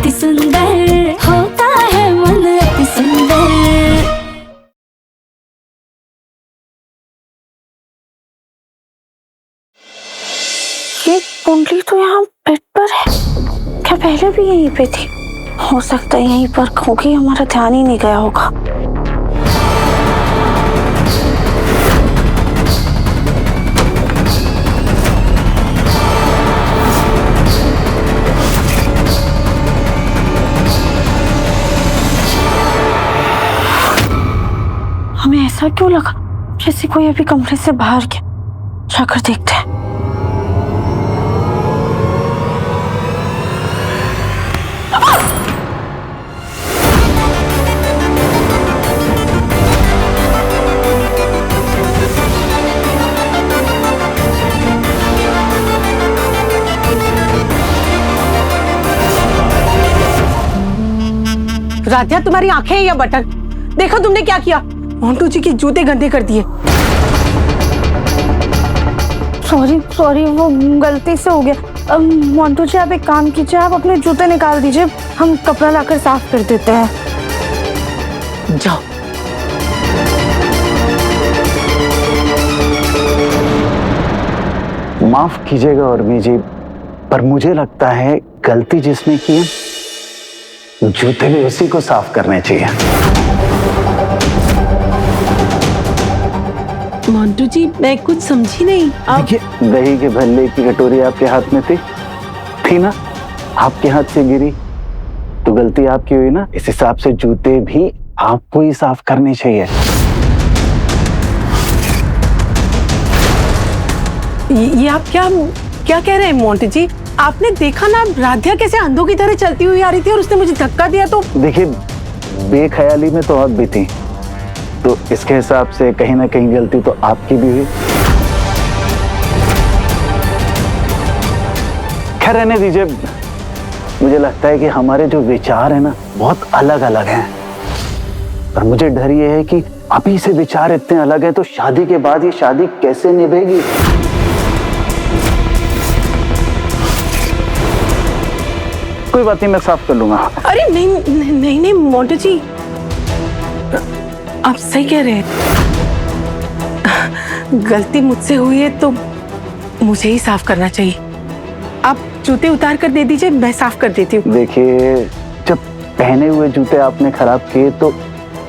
अति सुंदर होता है मन अति सुंदर। ये कुंडली तो यहाँ बेड पर है, क्या पहले भी यहीं पे थी? हो सकता है यहीं पर होगी, हमारा ध्यान ही नहीं गया होगा। हमें ऐसा क्यों लगा जैसे कोई अभी कमरे से बाहर गया? जाकर देखते हैं। राधिया, तुम्हारी आंखें हैं या बटन? देखो तुमने क्या किया, मोंटू जी के जूते गंदे कर दिए। सॉरी, वो गलती से हो गया। मोंटू जी, आप एक काम कीजिए, आप अपने जूते निकाल दीजिए, हम कपड़ा लाकर साफ कर देते हैं। जाओ। माफ कीजिएगा उर्मी जी, पर मुझे लगता है गलती जिसने की है, जूते भी उसी को साफ करने चाहिए। मोंटू जी, मैं कुछ समझी नहीं। देखिए, दही के भल्ले की कटोरी आपके हाथ में थी ना, आपके हाथ से गिरी तो गलती आपकी हुई ना। इस हिसाब से जूते भी आपको ही साफ करने चाहिए। ये आप क्या कह रहे हैं मोंटू जी? आपने देखा ना राधिया कैसे अंधों की तरह चलती हुई आ रही थी और उसने मुझे धक्का दिया तो। देखिए, बेख्याली में तो आप भी थी, तो इसके हिसाब से कहीं ना कहीं गलती तो आपकी भी हुई। खैर रहने दीजिए, मुझे लगता है कि हमारे जो विचार है ना बहुत अलग अलग हैं, पर मुझे डर ये है कि अभी से विचार इतने अलग हैं तो शादी के बाद ये शादी कैसे निभेगी। कोई बात नहीं, मैं साफ कर लूंगा। अरे नहीं मोंटू जी, आप सही कह रहे हैं। गलती मुझसे हुई है तो मुझे ही साफ करना चाहिए। आप जूते उतार कर दे दीजिए, मैं साफ कर देती हूँ। देखिए, जब पहने हुए जूते आपने खराब किए तो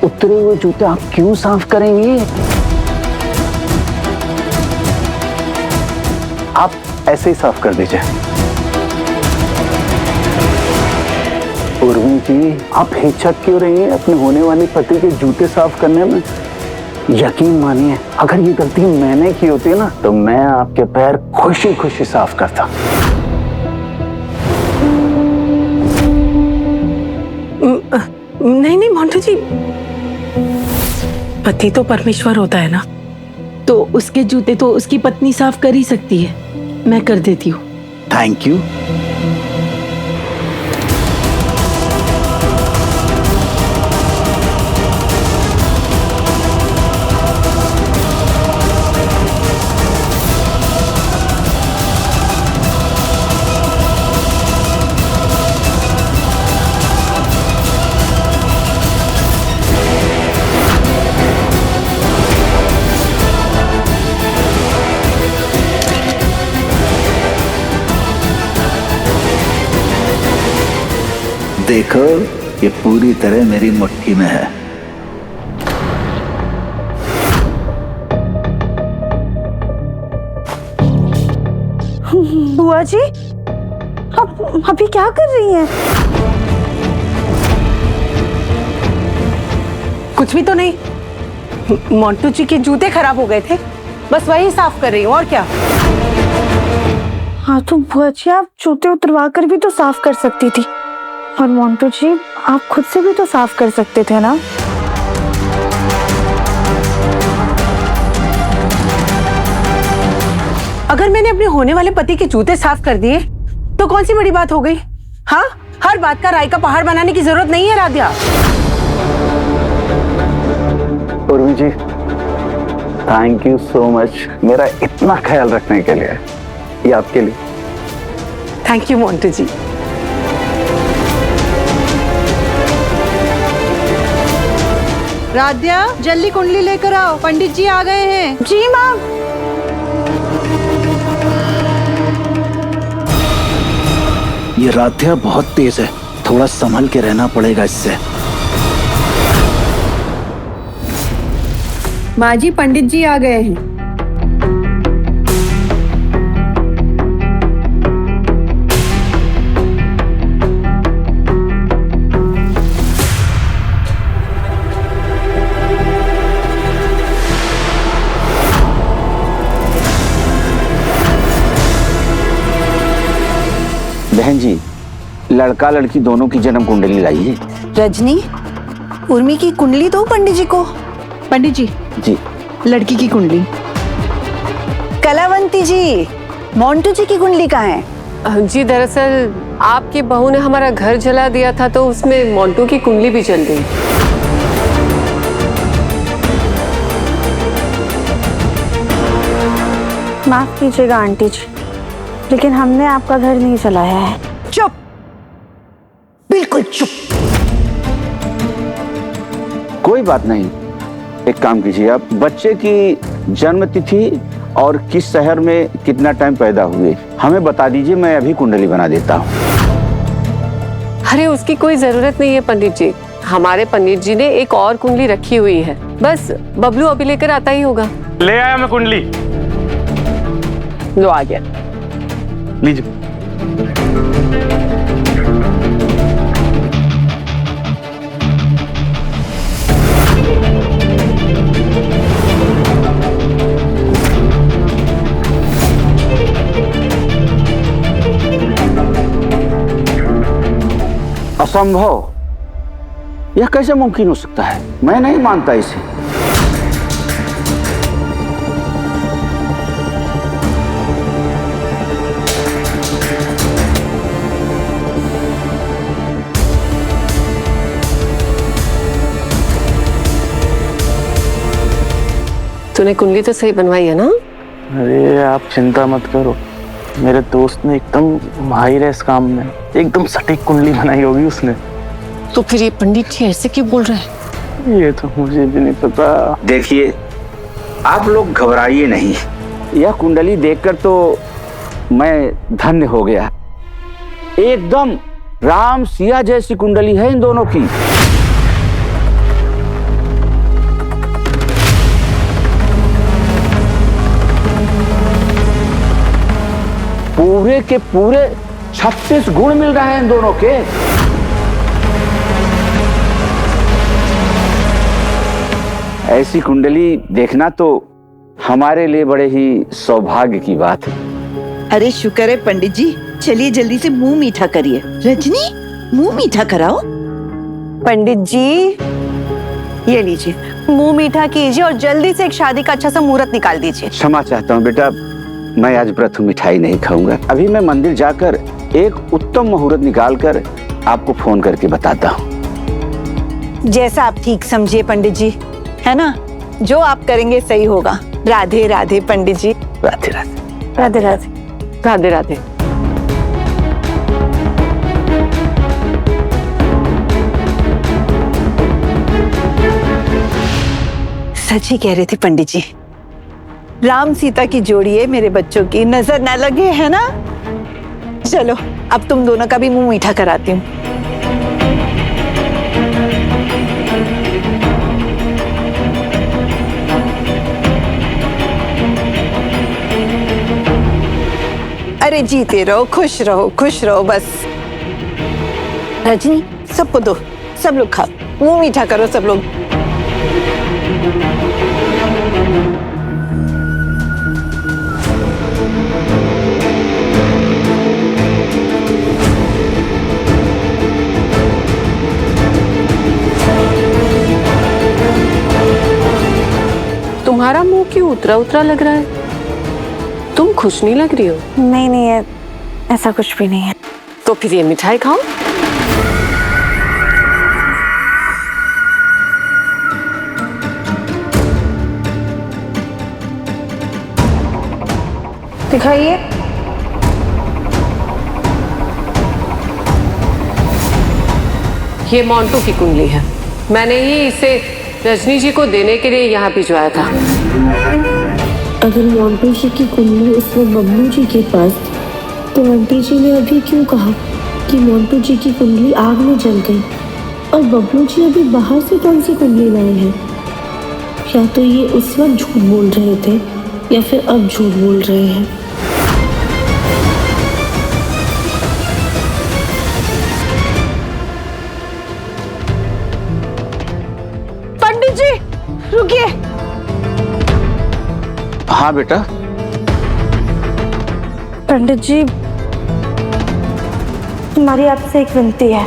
उतरे हुए जूते आप क्यों साफ करेंगी? आप ऐसे ही साफ कर दीजिए। उर्मी जी, आप हिचक क्यों रही हैं अपने होने वाले पति के जूते साफ करने में? यकीन मानिए, अगर ये गलती मैंने की होती ना तो मैं आपके पैर खुशी खुशी साफ करता। नहीं मोंटू जी, पति तो परमेश्वर होता है ना, तो उसके जूते तो उसकी पत्नी साफ कर ही सकती है। मैं कर देती हूँ। Thank you. देखो, ये पूरी तरह मेरी मुट्ठी में है। बुआ जी, आप अभी क्या कर रही हैं? कुछ भी तो नहीं, मोंटू जी के जूते खराब हो गए थे, बस वही साफ कर रही हूँ। और क्या? हाँ तो बुआ जी, आप जूते उतरवा कर भी तो साफ कर सकती थी, और मोंटू जी आप खुद से भी तो साफ कर सकते थे ना। अगर मैंने अपने होने वाले पति के जूते साफ कर दिए तो कौन सी बड़ी बात हो गई? हाँ, हर बात का राई का पहाड़ बनाने की जरूरत नहीं है राधिया। उर्मी जी, थैंक यू सो मच मेरा इतना ख्याल रखने के लिए। ये आपके लिए। थैंक यू मोंटू जी। राध्या, जल्दी कुंडली लेकर आओ, पंडित जी आ गए हैं। जी माँ। ये राध्या बहुत तेज है, थोड़ा संभल के रहना पड़ेगा इससे। माँ जी, पंडित जी आ गए हैं। बहन जी, लड़का लड़की दोनों की जन्म कुंडली लाइए। रजनी, उर्मी की कुंडली दो पंडित जी को। पंडित जी, जी। लड़की की कुंडली। कलावंती जी, मोंटू जी की कुंडली कहाँ है? जी, दरअसल आपकी बहू ने हमारा घर जला दिया था तो उसमें मोंटू की कुंडली भी जल गई। माफ कीजिएगा आंटी जी, लेकिन हमने आपका घर नहीं जलाया है। चुप, बिल्कुल चुप। कोई बात नहीं, एक काम कीजिए आप, बच्चे की जन्म तिथि और किस शहर में कितना टाइम पैदा हुए हमें बता दीजिए, मैं अभी कुंडली बना देता हूँ। अरे उसकी कोई जरूरत नहीं है पंडित जी, हमारे पंडित जी ने एक और कुंडली रखी हुई है, बस बबलू अभी लेकर आता ही होगा। ले आया मैं कुंडली। लो आ गया। लीजिए। असंभव, यह कैसे मुमकिन हो सकता है? मैं नहीं मानता इसे। तूने कुंडली तो सही बनवाई है ना? अरे आप चिंता मत करो, मेरे दोस्त ने एकदम माहिर है इस काम में, एकदम सटीक कुंडली बनाई होगी उसने। तो फिर ये पंडित जी ऐसे क्यों बोल रहे हैं? ये तो मुझे भी नहीं पता। देखिए, आप लोग घबराइए नहीं। यह कुंडली देखकर तो मैं धन्य हो गया। एकदम राम सिया जैसी कुंडली है इन दोनों की। पूरे के पूरे 36 गुण मिल रहे हैं इन दोनों के। ऐसी कुंडली देखना तो हमारे लिए बड़े ही सौभाग्य की बात है। अरे शुक्र है पंडित जी, चलिए जल्दी से मुंह मीठा करिए। रजनी, मुंह मीठा कराओ। पंडित जी, ये लीजिए, मुंह मीठा कीजिए और जल्दी से एक शादी का अच्छा सा मुहूर्त निकाल दीजिए। क्षमा चाहता हूँ बेटा, मैं आज व्रत मिठाई नहीं खाऊंगा। अभी मैं मंदिर जाकर एक उत्तम मुहूर्त निकालकर आपको फोन करके बताता हूँ। जैसा आप ठीक समझिए पंडित जी, है ना? जो आप करेंगे सही होगा। राधे राधे पंडित जी। राधे राधे। राधे राधे। राधे राधे। सच ही कह रही थी पंडित जी, राम सीता की जोड़ी है, मेरे बच्चों की नजर न लगे, है ना? चलो अब तुम दोनों का भी मुंह मीठा कराती हूँ। अरे जीते रहो, खुश रहो, खुश रहो बस। रजनी, सबको दो, सब लोग खाओ, मुंह मीठा करो सब लोग। तुम्हारा मुंह क्यों उतरा उतरा लग रहा है? तुम खुश नहीं लग रही हो। नहीं नहीं है, ऐसा कुछ भी नहीं है। तो फिर ये मिठाई खाओ। दिखाइए। ये मोंटू की कुंडली है, मैंने ही इसे रजनी जी को देने के लिए यहाँ भिजवाया था। अगर मोंटू जी की कुंडली उस वक्त बबलू जी के पास थी, तो आंटी जी ने अभी क्यों कहा कि मोंटू जी की कुंडली आग में जल गई और बबलू जी अभी बाहर से कौन सी कुंडली लाए हैं? या तो ये उस वक्त झूठ बोल रहे थे या फिर अब झूठ बोल रहे हैं। पंडित जी रुकिए। हाँ बेटा, पंडित जी, हमारी आपसे एक विनती है।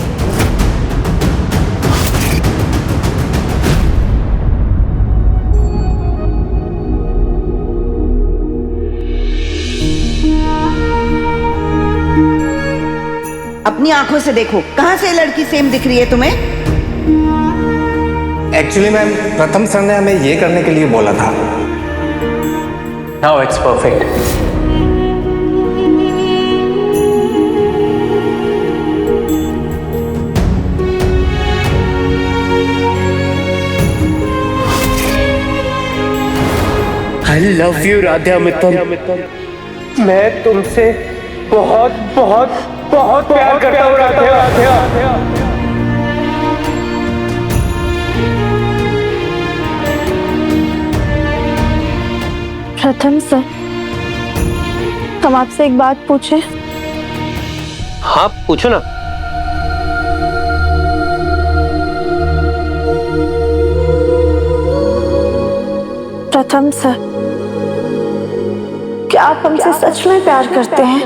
अपनी आंखों से देखो, कहाँ से लड़की सेम दिख रही है तुम्हें? एक्चुअली मैम, प्रथम सर ने हमें ये करने के लिए बोला था। Now it's perfect. I love you Radha Mittal. मैं तुमसे बहुत बहुत बहुत प्यार करता हूँ राधा। प्रथम सर, हम आपसे एक बात पूछें? हाँ पूछो ना। प्रथम सर, क्या आप हमसे सच में प्यार करते हैं?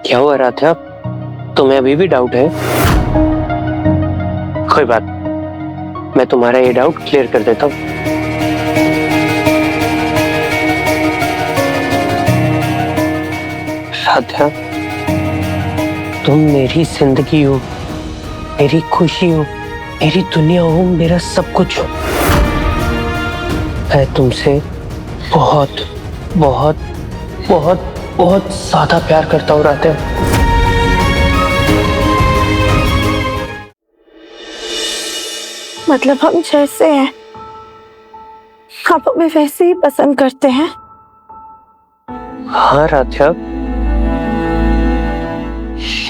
क्या हुआ राधा, तुम्हें अभी भी डाउट है? कोई बात, मैं तुम्हारा ये डाउट क्लियर कर देता हूँ। राधा, तुम मेरी जिंदगी हो, मेरी खुशी हो, मेरी दुनिया हो, मेरा सब कुछ हो। मैं तुमसे बहुत बहुत बहुत बहुत ज्यादा प्यार करता हूँ राधा। मतलब हम जैसे हैं आप हमें वैसे ही पसंद करते हैं? हाँ राधा,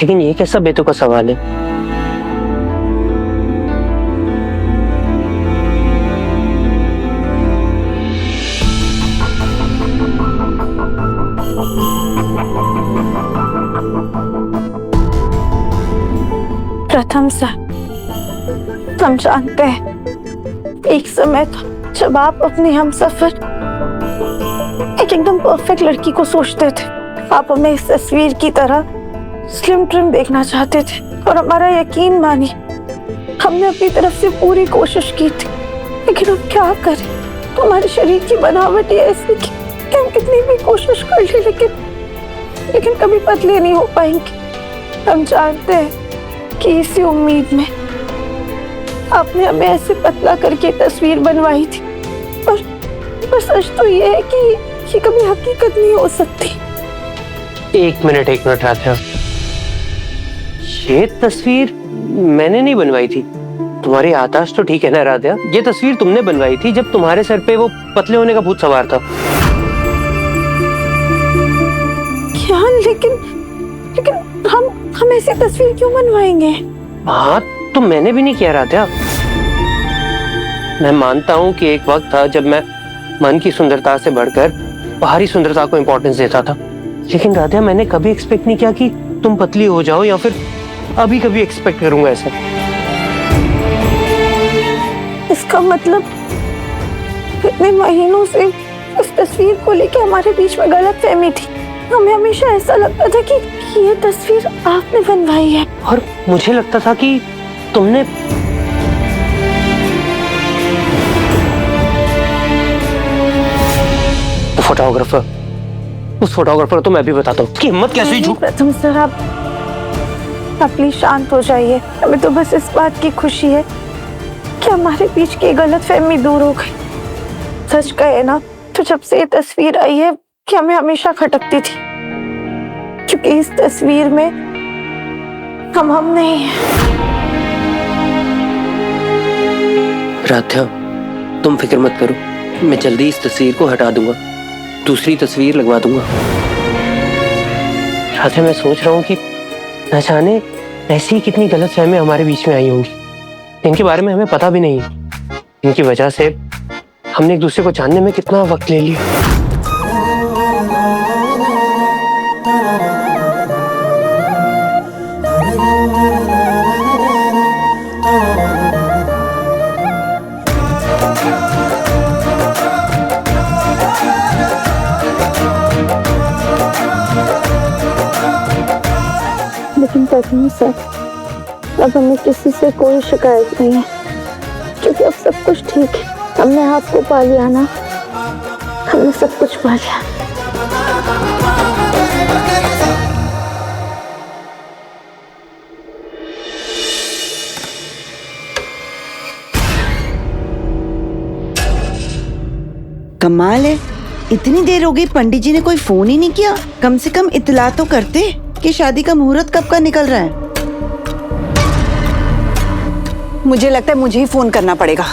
लेकिन ये कैसा बेतुका सवाल है? प्रथम सर, हम जानते हैं एक समय था जब आप अपनी हमसफर एक एकदम परफेक्ट लड़की को सोचते थे। आप हमें इस तस्वीर की तरह स्लिम ट्रिम देखना चाहते थे और हमारा यकीन मानिए, हमने अपनी तरफ से पूरी कोशिश की थी, लेकिन हम क्या करें? हमारे शरीर की बनावट ही ऐसी कि हम कितनी भी कोशिश कर ले लेकिन कभी पतले नहीं हो पाएंगे। हम जानते हैं कि इसी उम्मीद में आपने हमें ऐसे पतला करके तस्वीर बनवाई थी, और सच तो ये है कि ये कभी हकीकत नहीं हो सकती। एक मिनट राधा, ये तस्वीर मैंने नहीं बनवाई थी। तुम्हारी याददाश्त तो ठीक है ना राधा? ये तस्वीर तुमने बनवाई थी जब तुम्हारे सर पे वो पतले होने का भूत सवार था। क्या? लेकिन हम ऐसी तस्वीर क्यों बनवाएंगे? हाँ तो मैंने भी नहीं किया राधा। मैं मानता हूँ कि एक वक्त था जब मैं मन की सुंदरता से बढ़कर बाहरी सुंदरता को इंपॉर्टेंस देता था, लेकिन राधा मैंने कभी एक्सपेक्ट नहीं किया कि तुम पतली हो जाओ, या फिर अभी कभी एक्सपेक्ट करूंगा ऐसा। इसका मतलब इतने महीनों से इस तस्वीर को लेकर हमारे बीच में गलतफहमी थी। हमें हमेशा ऐसा लगता था कि ये तस्वीर आपने बनवाई है, और मुझे लगता था कि तुमने। फोटोग्राफर, उस फोटोग्राफर तो मैं भी बताता हूँ, उसकी हिम्मत कैसे हुई? प्रथम सर, आप प्लीज शांत हो जाइए। हमें तो बस इस बात की खुशी है कि हमारे बीच की गलतफहमी दूर हो गई। सच कहे ना तो जब से ये तस्वीर आई है कि हमें हमेशा खटकती थी, क्योंकि इस तस्वीर में हम नहीं हैं। राध्या, तुम फिक्र मत करो, मैं जल्दी इस तस्वीर को हटा दूंगा, दूसरी तस्वीर लगवा दूंगा। राध्या, मैं सोच रहा हूँ कि न जाने ऐसी ही कितनी गलतफहमियां हमारे बीच में आई होंगी, इनके बारे में हमें पता भी नहीं है। इनकी वजह से हमने एक दूसरे को जानने में कितना वक्त ले लिया। लेकिन कसम से अब हमें किसी से कोई शिकायत नहीं है, क्योंकि अब सब कुछ ठीक है। हमने आपको पा लिया ना, हमने सब कुछ पा लिया। कमाल है, इतनी देर हो गई, पंडित जी ने कोई फोन ही नहीं किया। कम से कम इतला तो करते कि शादी का मुहूर्त कब का निकल रहा है। मुझे लगता है मुझे ही फोन करना पड़ेगा।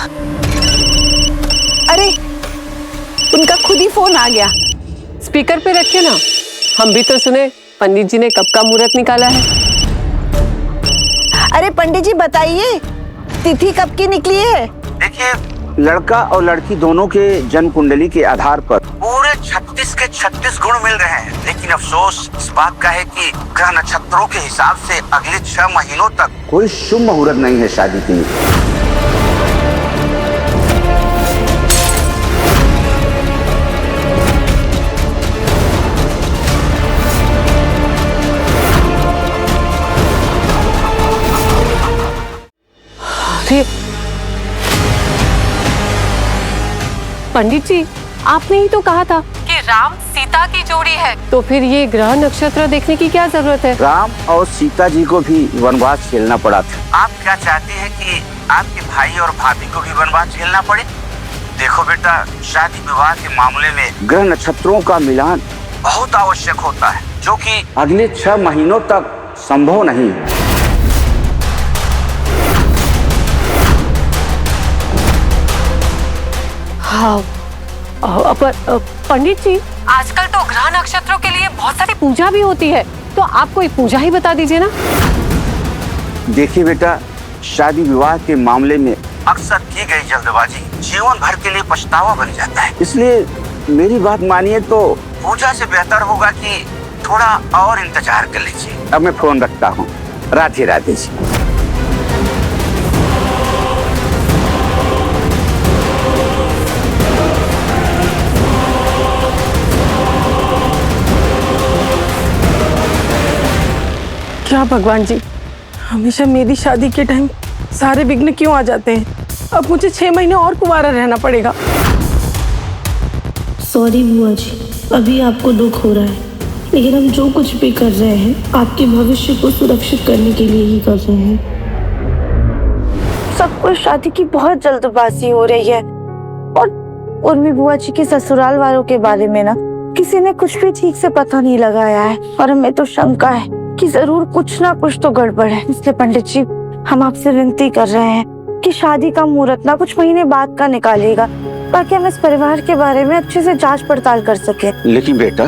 अरे, उनका खुद ही फोन आ गया। स्पीकर पे रखिए ना, हम भी तो सुने पंडित जी ने कब का मुहूर्त निकाला है। अरे पंडित जी बताइए, तिथि कब की निकली है? देखिए, लड़का और लड़की दोनों के जन्म कुंडली के आधार पर पूरे 36 के 36 गुण मिल रहे हैं, लेकिन अफसोस इस बात का है कि ग्रह नक्षत्रों के हिसाब से अगले 6 महीनों तक कोई शुभ मुहूर्त नहीं है शादी के लिए। पंडित जी, आपने ही तो कहा था कि राम सीता की जोड़ी है, तो फिर ये ग्रह नक्षत्र देखने की क्या जरूरत है? राम और सीता जी को भी वनवास झेलना पड़ा था। आप क्या चाहते हैं कि आपके भाई और भाभी को भी वनवास झेलना पड़े? देखो बेटा, शादी विवाह के मामले में ग्रह नक्षत्रों का मिलान बहुत आवश्यक होता है, जो कि अगले 6 महीनों तक संभव नहीं है। हाँ, पर पंडित जी, आजकल तो ग्रह नक्षत्रों के लिए बहुत सारी पूजा भी होती है, तो आप कोई पूजा ही बता दीजिए ना। देखिए बेटा, शादी विवाह के मामले में अक्सर की गई जल्दबाजी जीवन भर के लिए पछतावा बन जाता है, इसलिए मेरी बात मानिए तो पूजा से बेहतर होगा कि थोड़ा और इंतजार कर लीजिए। अब मैं फोन रखता हूँ। राधे राधे जी। क्या भगवान जी, हमेशा मेरी शादी के टाइम सारे विघ्न क्यों आ जाते हैं? अब मुझे 6 महीने और कुंवारा रहना पड़ेगा। सॉरी बुआ जी, अभी आपको दुख हो रहा है, लेकिन हम जो कुछ भी कर रहे हैं आपके भविष्य को सुरक्षित करने के लिए ही कर रहे हैं। सबको शादी की बहुत जल्दबाजी हो रही है, और उर्मी बुआ जी के ससुराल वालों के बारे में ना किसी ने कुछ भी ठीक से पता नहीं लगाया है, और हमें तो शंका है कि जरूर कुछ ना कुछ तो गड़बड़ है। इसलिए पंडित जी, हम आपसे विनती कर रहे हैं कि शादी का मुहूर्त ना कुछ महीने बाद का निकालिएगा, ताकि हम इस परिवार के बारे में अच्छे से जांच पड़ताल कर सके। लेकिन बेटा,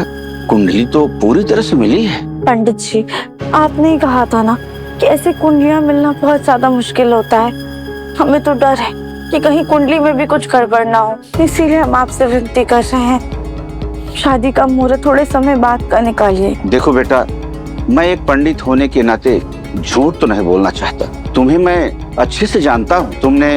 कुंडली तो पूरी तरह से मिली है। पंडित जी, आपने ही कहा था ना कि ऐसे कुंडलियां मिलना बहुत ज्यादा मुश्किल होता है। हमें तो डर है कि कहीं कुंडली में भी कुछ गड़बड़ ना हो, इसीलिए हम आपसे विनती कर रहे हैं, शादी का मुहूर्त थोड़े समय बाद का निकालिए। देखो बेटा, मैं एक पंडित होने के नाते झूठ तो नहीं बोलना चाहता। तुम्हें मैं अच्छे से जानता हूँ, तुमने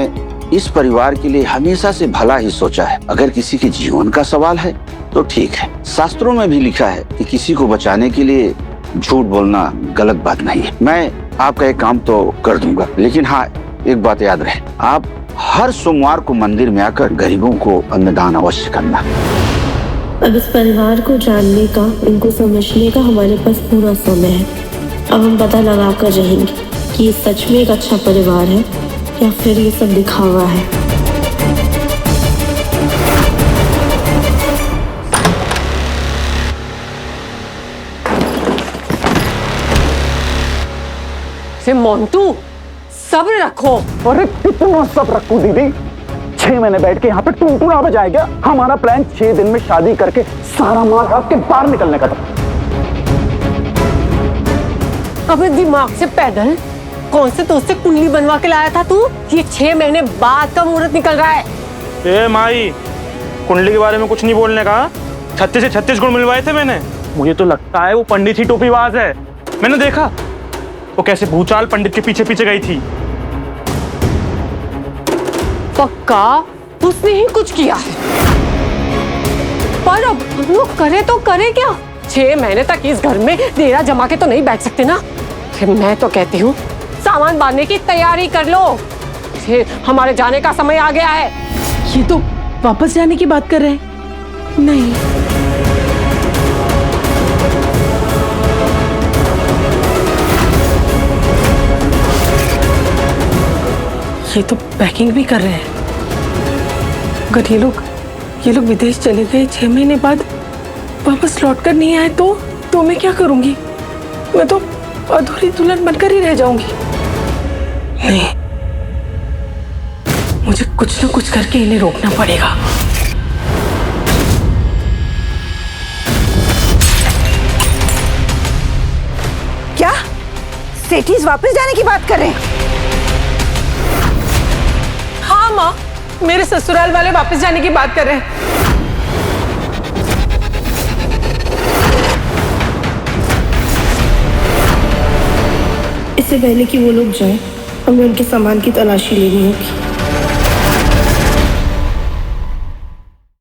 इस परिवार के लिए हमेशा से भला ही सोचा है। अगर किसी के जीवन का सवाल है तो ठीक है, शास्त्रों में भी लिखा है कि किसी को बचाने के लिए झूठ बोलना गलत बात नहीं है। मैं आपका एक काम तो कर दूंगा, लेकिन हाँ, एक बात याद रहे, आप हर सोमवार को मंदिर में आकर गरीबों को अन्नदान अवश्य करना। अब इस परिवार को जानने का, इनको समझने का हमारे पास पूरा समय है। अब हम पता लगा कर रहेंगे कि ये सच में एक अच्छा परिवार है या फिर ये सब दिखावा है? से मोंटू सब्र रखो। अरे कितना सब रखूं दीदी, 6 महीने बैठ के यहाँ पे टूटू ना बजाए क्या? हमारा प्लान 6 दिन में शादी करके सारा माल रात के बाहर निकलने का था। अपने दिमाग से पैदल, कौन से दोस्त से कुंडली बनवा के लाया था तू? ये 6 महीने बाद का मुहूर्त निकल रहा है। ए माई, कुंडली के बारे में कुछ नहीं बोलने का। 36 से 36 गुण मिलवाए थे मैंने। मुझे तो लगता है वो पंडित ही टोपीबाज है। मैंने देखा वो कैसे भूचाल पंडित के पीछे पीछे गई थी। पक्का उसने ही कुछ किया है, पर अब हम लोग करे तो करे क्या? 6 महीने तक इस घर में डेरा जमा के तो नहीं बैठ सकते ना। फिर मैं तो कहती हूँ सामान बांधने की तैयारी कर लो, फिर हमारे जाने का समय आ गया है। ये तो वापस जाने की बात कर रहे हैं। नहीं, ये तो पैकिंग भी कर रहे हैं। अगर ये लोग विदेश चले गए 6 महीने बाद वापस लौट कर नहीं आए तो मैं क्या करूंगी? मैं तो अधूरी दुल्हन बनकर ही रह जाऊंगी। नहीं, मुझे कुछ ना कुछ करके इन्हें रोकना पड़ेगा। क्या सेठीज वापस जाने की बात कर रहे हैं? हाँ माँ, मेरे ससुराल वाले वापस जाने की बात कर रहे हैं। इससे पहले कि वो लोग जाएं, हमें उनके सामान की तलाशी लेनी होगी।